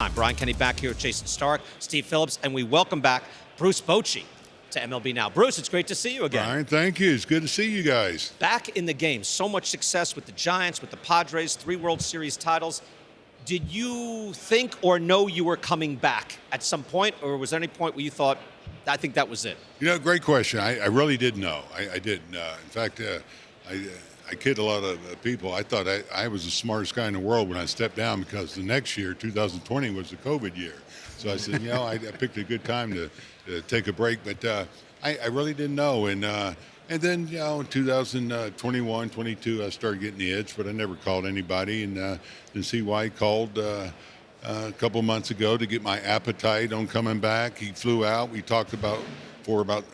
I'm Brian Kenny back here with Jason Stark, Steve Phillips, and we welcome back Bruce Bochy to MLB Now. Bruce, it's great to see you again. Brian, thank you. It's good to see you guys. Back in the game, so much success with the Giants, with the Padres, 3 World Series titles. Did you think or know you were coming back at some point, or was there any point where you thought, I think that was it? You know, great question. I really didn't know. I didn't. In fact, I kid a lot of people. I thought I was the smartest guy in the world when I stepped down because the next year, 2020, was the COVID year. So I said, I picked a good time to take a break. But I really didn't know. And then, in 2021, 22, I started getting the itch, but I never called anybody. And then CY called a couple months ago to get my appetite on coming back. He flew out. We talked for about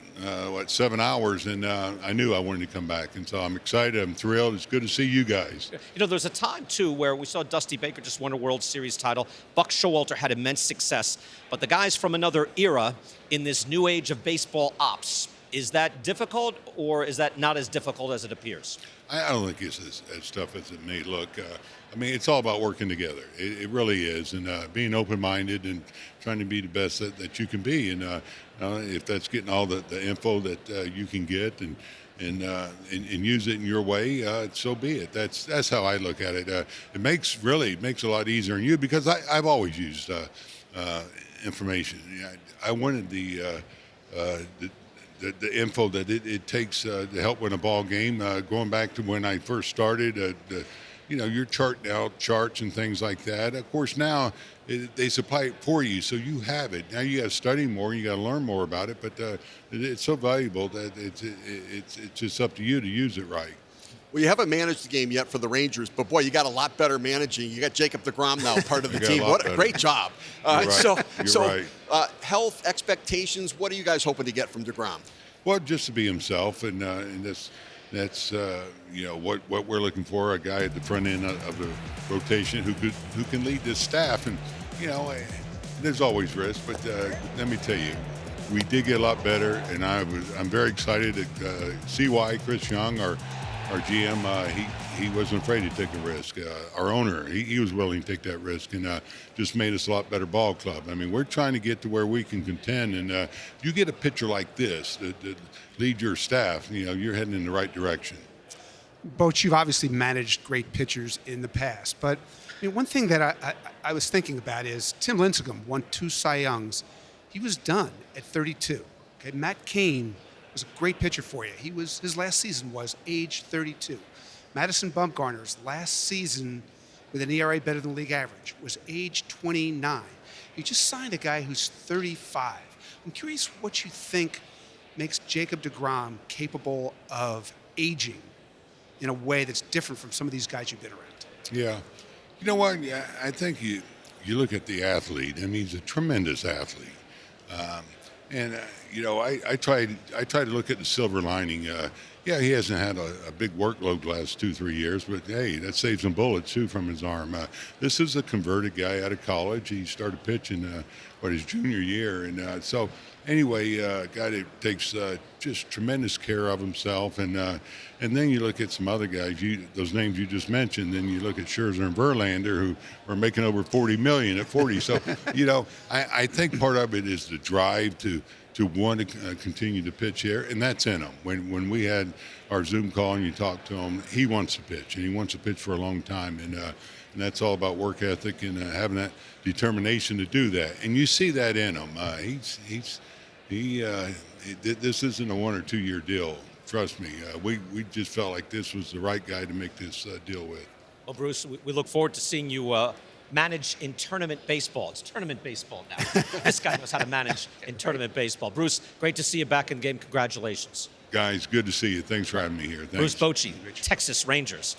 7 hours, and I knew I wanted to come back. And so I'm excited. I'm thrilled. It's good to see you guys. There's a time, too, where we saw Dusty Baker just won a World Series title. Buck Showalter had immense success. But the guys from another era in this new age of baseball ops, is that difficult, or is that not as difficult as it appears? I don't think it's as tough as it may look. It's all about working together. It really is, and being open-minded and trying to be the best that you can be. And if that's getting all the info that you can get and use it in your way, so be it. That's how I look at it. It makes a lot easier on you because I've always used information. I wanted the info that it takes to help win a ball game. Going back to when I first started, you're charting out charts and things like that. Of course, now they supply it for you, so you have it. Now you got to study more, and you got to learn more about it. But it's so valuable that it's just up to you to use it right. Well, you haven't managed the game yet for the Rangers, but boy, you got a lot better managing. You got Jacob deGrom now, part of the team. What a great job! You're right. Health expectations. What are you guys hoping to get from deGrom? Well, just to be himself, and that's what we're looking for, a guy at the front end of the rotation who can lead this staff. And there's always risk, but let me tell you, we did get a lot better, and I'm very excited that CY Chris Young, our GM, he wasn't afraid to take a risk. Our owner, he was willing to take that risk, and just made us a lot better ball club. We're trying to get to where we can contend, and if you get a pitcher like this that lead your staff, you're heading in the right direction. Boch, you've obviously managed great pitchers in the past, but one thing that I was thinking about is Tim Lincecum won 2 Cy Youngs. He was done at 32. Okay, Matt Cain was a great pitcher for you. His last season was age 32. Madison Bumgarner's last season with an ERA better than league average was age 29. You just signed a guy who's 35. I'm curious what you think makes Jacob deGrom capable of aging in a way that's different from some of these guys you've been around. Yeah. You know what? I think you look at the athlete. He's a tremendous athlete. I try to look at the silver lining. He hasn't had a big workload the last 2-3 years, but hey, that saves some bullets too from his arm. This is a converted guy out of college. He started pitching his junior year, and a guy that takes just tremendous care of himself. And then you look at some other guys, those names you just mentioned. Then you look at Scherzer and Verlander, who are making over $40 million at 40. So I think part of it is the drive to want to continue to pitch here, and that's in him. When we had our Zoom call and you talked to him, he wants to pitch, and he wants to pitch for a long time, and that's all about work ethic and having that determination to do that. And you see that in him. This isn't a 1 or 2 year deal. Trust me. We just felt like this was the right guy to make this deal with. Well, Bruce, we look forward to seeing you manage in tournament baseball. It's tournament baseball now. This guy knows how to manage in tournament baseball. Bruce, great to see you back in the game. Congratulations. Guys, good to see you. Thanks for having me here. Thanks. Bruce Bochy, Texas Rangers.